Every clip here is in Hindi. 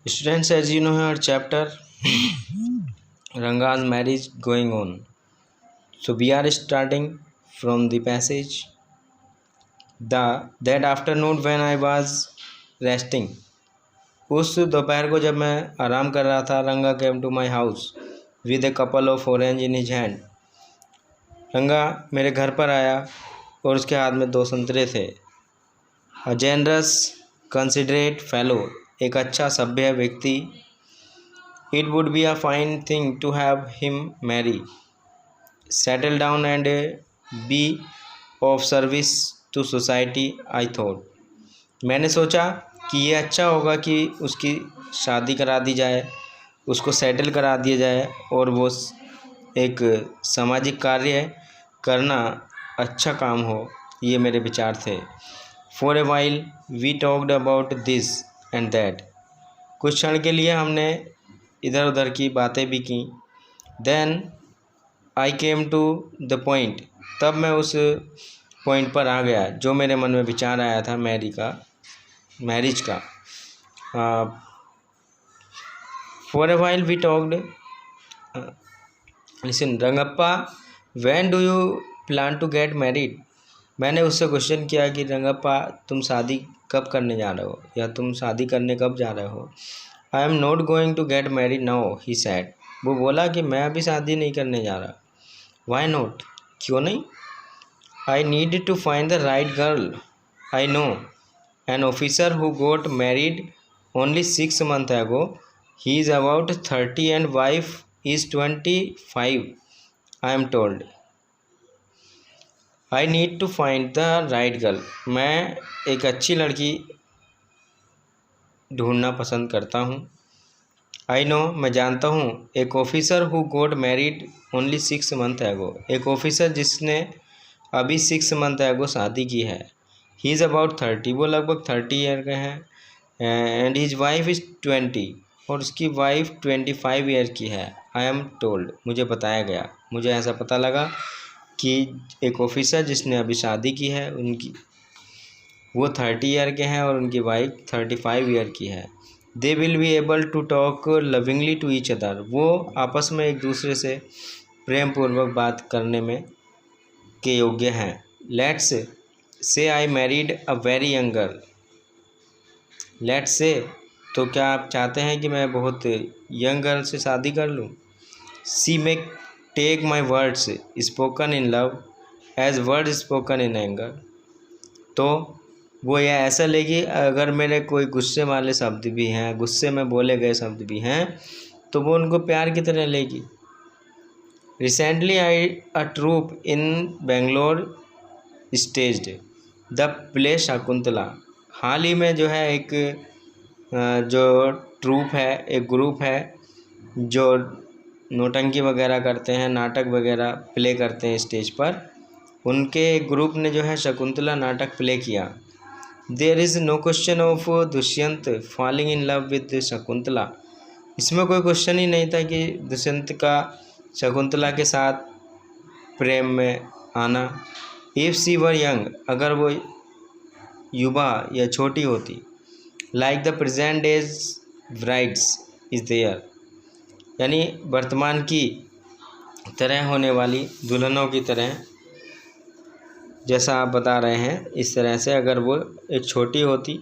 Students, as you know, our chapter Ranga's marriage going on. So we are starting from the passage. That afternoon when I was resting, उस दोपहर को जब मैं आराम कर रहा था, Ranga came to my house with a couple of orange in his hand. Ranga मेरे घर पर आया और उसके हाथ में 2 संतरे थे। अ जेनरस कंसिडरेट फेलो, एक अच्छा सभ्य व्यक्ति। It would be a fine thing to have him marry, settle down and be of service to society, I thought. मैंने सोचा कि ये अच्छा होगा कि उसकी शादी करा दी जाए, उसको सेटल करा दिया जाए और वो एक सामाजिक कार्य करना अच्छा काम हो। ये मेरे विचार थे। For a while we talked about this and that, कुछ क्षण के लिए हमने इधर उधर की बातें भी की। Then I came to the point, तब मैं उस पॉइंट पर आ गया जो मेरे मन में विचार आया था मैरिज का। For a while we talked, listen Rangappa, when do you plan to get married. मैंने उससे क्वेश्चन किया कि रंगप्पा, तुम शादी कब करने जा रहे हो, या तुम शादी करने कब जा रहे हो। I am not going to get married now, he said. वो बोला कि मैं अभी शादी नहीं करने जा रहा। वाई नॉट, क्यों नहीं। I need to find the right girl. I know an officer who got married only 6 months ago. He is about 30 and wife is 25, I am told. I need to find the right girl. मैं एक अच्छी लड़की ढूंढना पसंद करता हूँ। आई नो, मैं जानता हूँ। एक officer who got married only 6 months ago, एक ऑफिसर जिसने अभी 6 months ago शादी की है। ही इज़ अबाउट 30, वो लगभग 30 ईयर के हैं। एंड हिज वाइफ इज़ 20, और उसकी वाइफ 25 ईयर की है। आई एम टोल्ड, मुझे बताया गया, मुझे ऐसा पता लगा कि एक ऑफिसर जिसने अभी शादी की है, वो 30 ईयर के हैं और उनकी वाइफ 35 ईयर की है। They will be able to talk lovingly to each other, वो आपस में एक दूसरे से प्रेम पूर्वक बात करने में के योग्य हैं। Let's say I married a very young girl. Let's say, तो क्या आप चाहते हैं कि मैं बहुत यंग गर्ल से शादी कर लूँ। She may take my words spoken in love as word spoken in anger, तो वो यह ऐसा लेगी अगर मेरे कोई गुस्से वाले शब्द भी हैं, गुस्से में बोले गए शब्द भी हैं, तो वो उनको प्यार की तरह लेगी। Recently I a troupe in Bangalore staged the play Shakuntala. हाल ही में जो है एक जो ट्रूप है, एक ग्रुप है जो नौटंकी वगैरह करते हैं, नाटक वगैरह प्ले करते हैं स्टेज पर, उनके ग्रुप ने जो है शकुंतला नाटक प्ले किया। There is no question of Dushyant falling in love with Shakuntala, इसमें कोई क्वेश्चन ही नहीं था कि दुष्यंत का शकुंतला के साथ प्रेम में आना। इफ़ सी वर यंग, अगर वो युवा या छोटी होती, like the present days brides is there, यानी वर्तमान की तरह होने वाली दुल्हनों की तरह, जैसा आप बता रहे हैं इस तरह से अगर वो एक छोटी होती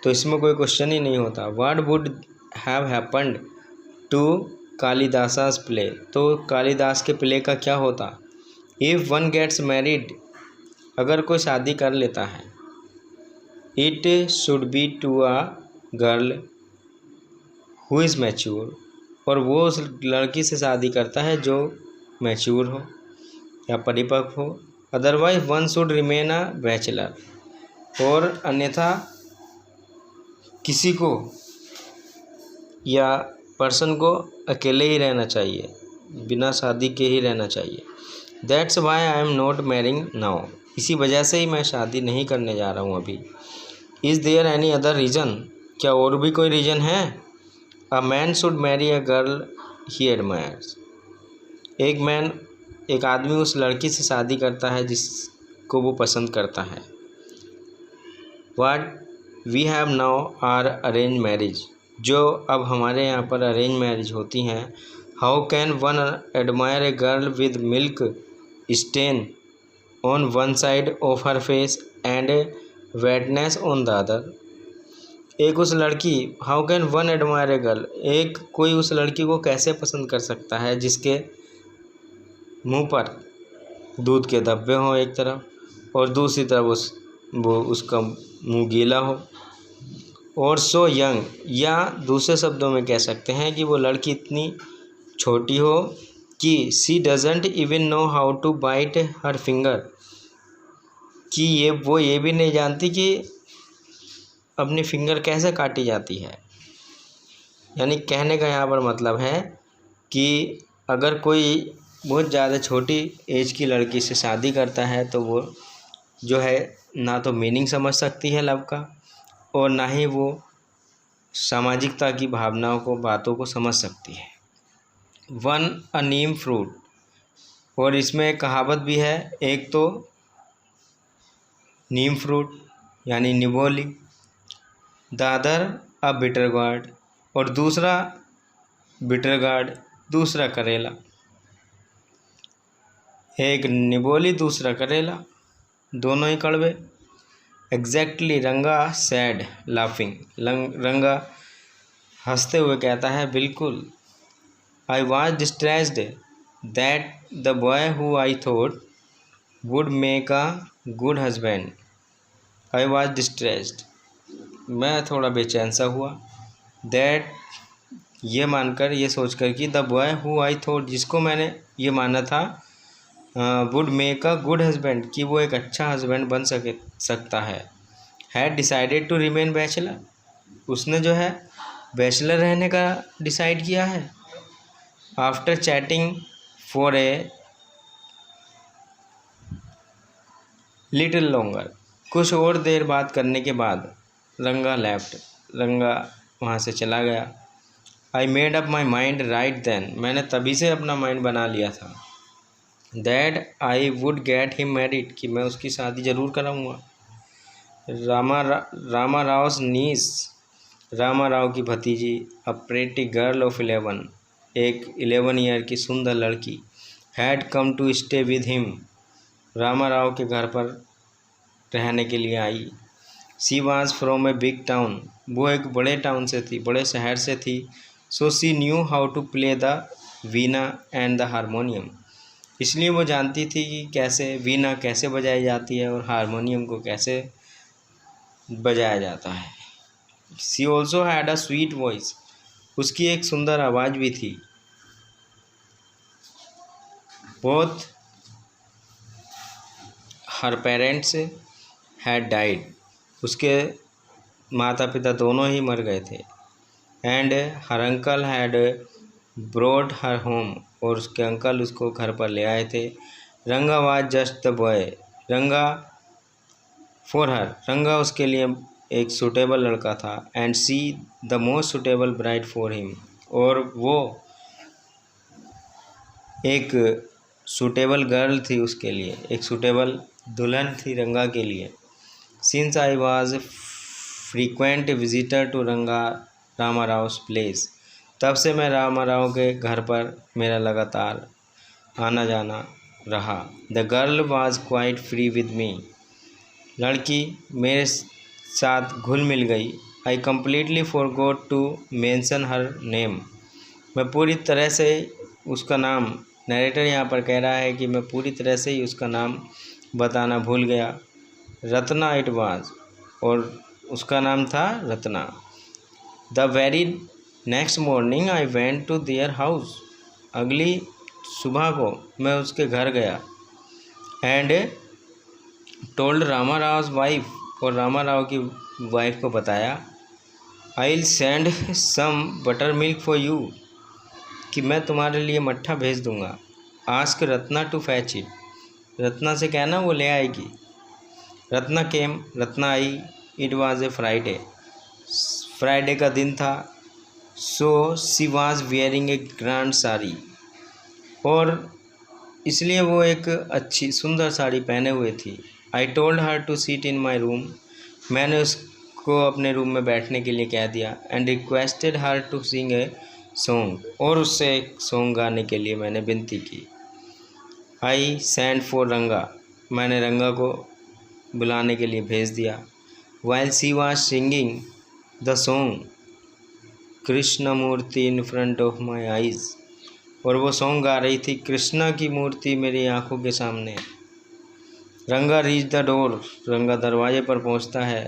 तो इसमें कोई क्वेश्चन ही नहीं होता। What would have happened to Kalidasa's play, तो कालिदास के प्ले का क्या होता। इफ़ वन गेट्स मैरिड, अगर कोई शादी कर लेता है, it should be to a girl who is mature, और वो उस लड़की से शादी करता है जो मैच्योर हो या परिपक्व हो। Otherwise one should remain a bachelor, और अन्यथा किसी को या पर्सन को अकेले ही रहना चाहिए, बिना शादी के ही रहना चाहिए। That's why I am not marrying now, इसी वजह से ही मैं शादी नहीं करने जा रहा हूँ अभी। Is there any other reason, क्या और भी कोई रीज़न है। A man should marry a girl he admires, एक आदमी उस लड़की से शादी करता है जिसको वो पसंद करता है। What we have now are arrange marriage, जो अब हमारे यहाँ पर अरेंज मैरिज होती हैं। How can one admire a girl with milk stain on one side of her face and wetness on the other. एक उस लड़की, how can one admire a girl, एक कोई उस लड़की को कैसे पसंद कर सकता है जिसके मुंह पर दूध के धब्बे हों एक तरफ और दूसरी तरफ वो उसका मुंह गीला हो। और सो यंग, या दूसरे शब्दों में कह सकते हैं कि वो लड़की इतनी छोटी हो कि she doesn't even know how to bite her finger, कि वो ये भी नहीं जानती कि अपनी फिंगर कैसे काटी जाती है। यानी कहने का यहाँ पर मतलब है कि अगर कोई बहुत ज़्यादा छोटी एज की लड़की से शादी करता है तो वो जो है ना तो मीनिंग समझ सकती है लव का और ना ही वो सामाजिकता की भावनाओं को, बातों को समझ सकती है। वन अ नीम फ्रूट, और इसमें एक कहावत भी है, एक तो नीम फ्रूट यानी निबोली, the other a bitter gourd, और दूसरा बिटर गार्ड, दूसरा करेला। एक निबोली दूसरा करेला, दोनों ही कड़वे। एग्जैक्टली, रंगा सैड लाफिंग, रंगा हंसते हुए कहता है बिल्कुल। I was distressed that the boy who I thought would make a good husband. I was distressed, मैं थोड़ा बेचैन सा हुआ। दैट, ये मानकर, ये सोचकर कि the boy who I thought, जिसको मैंने ये माना था, would make a good husband, कि वो एक अच्छा हस्बैंड बन सकता है, had decided to remain bachelor, उसने जो है बैचलर रहने का डिसाइड किया है। After chatting for a little longer, कुछ और देर बात करने के बाद रंगा लेफ्ट, रंगा वहाँ से चला गया। I made up my mind right then, मैंने तभी से अपना माइंड बना लिया था। That I would get him married, कि मैं उसकी शादी ज़रूर कराऊंगा। रामा राव's नीस, रामा राव की भतीजी, अ प्रेटी गर्ल ऑफ 11, एक 11 ईयर की सुंदर लड़की, had come to stay with him, Rama Rao के घर पर रहने के लिए आई। She was from a big town, वो एक बड़े टाउन से थी, बड़े शहर से थी। So she knew how to play the veena and the harmonium, इसलिए वो जानती थी कि कैसे वीणा कैसे बजाई जाती है और हारमोनियम को कैसे बजाया जाता है। She also had a sweet voice, उसकी एक सुंदर आवाज़ भी थी। Both her parents had died, उसके माता पिता दोनों ही मर गए थे। And her uncle had broad her home, और उसके अंकल उसको घर पर ले आए थे। रंगा वाज जस्ट द बॉय, रंगा फॉर हर, रंगा उसके लिए एक सूटेबल लड़का था। And see the most suitable bride for him, और वो एक सूटेबल गर्ल थी उसके लिए, एक सूटेबल दुल्हन थी रंगा के लिए। Since I was frequent visitor to Ranga Rama Rao's place, तब से मैं रामा राव के घर पर मेरा लगातार आना जाना रहा। The girl was quite free with me, लड़की मेरे साथ घुल मिल गई। I completely forgot to mention her name, मैं पूरी तरह से उसका नाम, नरेटर यहाँ पर कह रहा है कि मैं पूरी तरह से ही उसका नाम बताना भूल गया। रत्ना इट वाज, और उसका नाम था Ratna. The very next morning I went to their house, अगली सुबह को मैं उसके घर गया। And told Rama Rao's wife, और रामा राव की वाइफ को बताया। I will send some buttermilk for you, कि मैं तुम्हारे लिए मट्ठा भेज दूंगा। Ask Ratna to fetch it, Ratna से कहना वो ले आएगी। रत्ना केम, रत्ना आई। It was a Friday, Friday का दिन था। So she was wearing A grand sari, और इसलिए वो एक अच्छी सुंदर साड़ी पहने हुए थी। I told her to sit in my room, मैंने उसको को अपने रूम में बैठने के लिए कह दिया। And requested her to sing a song, और उससे एक सॉन्ग गाने के लिए मैंने विनती की। आई सेंड फॉर रंगा, मैंने रंगा को बुलाने के लिए भेज दिया। While she was singing the song Krishna Murthy in front of my eyes, और वो सॉन्ग गा रही थी कृष्णा की मूर्ति मेरी आंखों के सामने। रंगा रीच द डोर, रंगा दरवाजे पर पहुंचता है।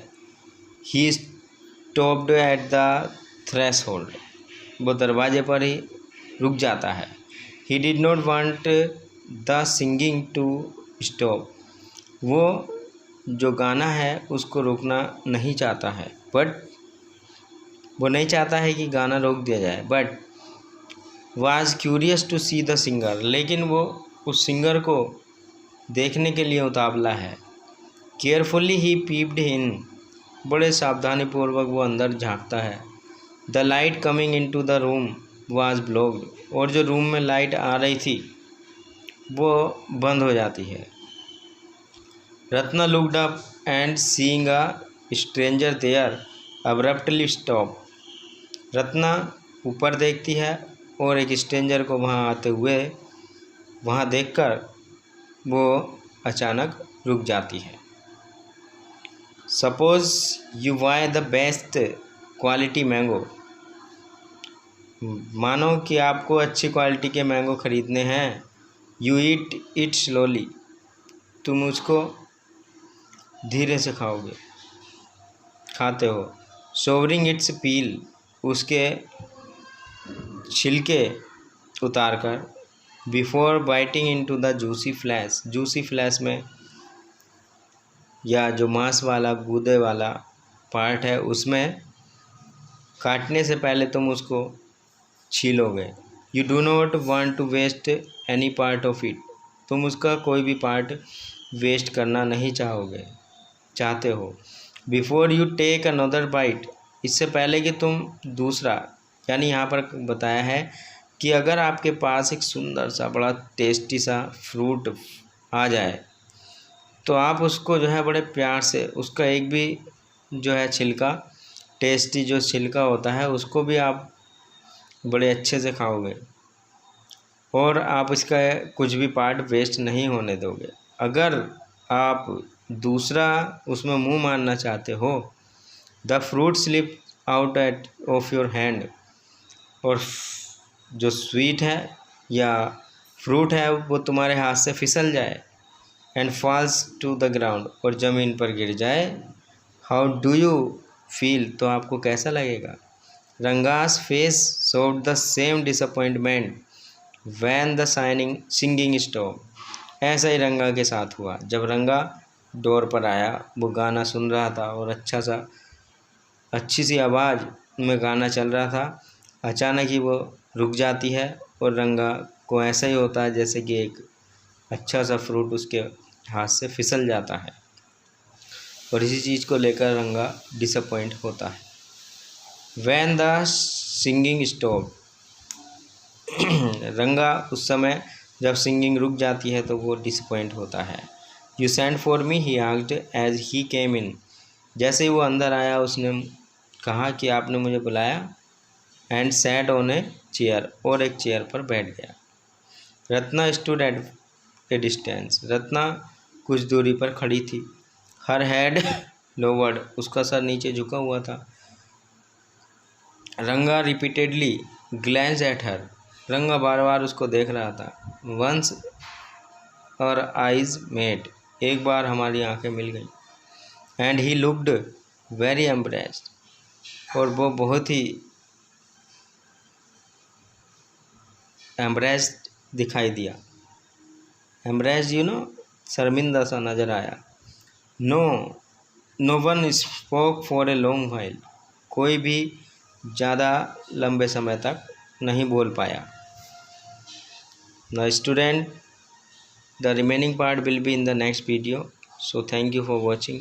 He stopped at the threshold, वो दरवाजे पर ही रुक जाता है। He did not want the singing to stop, वो जो गाना है उसको रोकना नहीं चाहता है, बट वो नहीं चाहता है कि गाना रोक दिया जाए। But was curious to see the singer, लेकिन वो उस सिंगर को देखने के लिए उतावला है। केयरफुली ही पीप्ड इन, बड़े सावधानीपूर्वक वो अंदर झांकता है। The light coming in to the room was blocked, और जो रूम में लाइट आ रही थी वो बंद हो जाती है। Ratna looked up and seeing a stranger there abruptly stop, Ratna ऊपर देखती है और एक स्ट्रेंजर को वहाँ आते हुए वहाँ देखकर वो अचानक रुक जाती है। Suppose you by the best quality mango, मानो कि आपको अच्छी क्वालिटी के मैंगो ख़रीदने हैं। यू ईट इट स्लोली, तुम उसको धीरे से खाते हो। सोवरिंग इट्स पील, उसके छिलके उतार कर। Before biting into the juicy flash, juicy flash में या जो मांस वाला गूदे वाला पार्ट है उसमें काटने से पहले तुम उसको छीलोगे। You do not want to waste any part of it, तुम उसका कोई भी पार्ट वेस्ट करना नहीं चाहते हो। Before you take another bite, इससे पहले कि तुम दूसरा, यानी यहाँ पर बताया है कि अगर आपके पास एक सुंदर सा बड़ा टेस्टी सा फ्रूट आ जाए तो आप उसको जो है बड़े प्यार से, उसका एक भी जो है छिलका, टेस्टी जो छिलका होता है उसको भी आप बड़े अच्छे से खाओगे, और आप इसका कुछ भी पार्ट वेस्ट नहीं होने दोगे। अगर आप दूसरा उसमें मुंह मारना चाहते हो, the fruit slip out at of your hand, और जो स्वीट है या फ्रूट है वो तुम्हारे हाथ से फिसल जाए। And falls to the ground, और ज़मीन पर गिर जाए। हाउ डू यू फील, तो आपको कैसा लगेगा। Ranga's face showed the same disappointment when the singing stop, ऐसा ही रंगा के साथ हुआ। जब रंगा डोर पर आया, वो गाना सुन रहा था और अच्छी सी आवाज़ में गाना चल रहा था। अचानक ही वो रुक जाती है और रंगा को ऐसा ही होता है जैसे कि एक अच्छा सा फ्रूट उसके हाथ से फिसल जाता है, और इसी चीज़ को लेकर रंगा डिसअपॉइंट होता है। वैन द सिंगिंग स्टॉप, रंगा उस समय जब सिंगिंग रुक जाती है तो वो डिसअपॉइंट होता है। You send for me, he asked as he came in, जैसे ही वो अंदर आया उसने कहा कि आपने मुझे बुलाया। And sat on a chair, और एक चेयर पर बैठ गया। Ratna stood at A distance, Ratna कुछ दूरी पर खड़ी थी। हर हेड लोवर्ड, उसका सर नीचे झुका हुआ था। रंगा रिपीटेडली ग्लैंस एट हर, रंगा बार बार उसको देख रहा था। वंस और आइज मेट, एक बार हमारी आंखें मिल गई। And he looked very embraced, और वो बहुत ही एम्ब्रेस्ड दिखाई दिया। एम्ब्रेस्ड शर्मिंदा सा नज़र आया। No one spoke for a long while, कोई भी ज़्यादा लंबे समय तक नहीं बोल पाया। The student, the remaining part will be in the next video, so thank you for watching.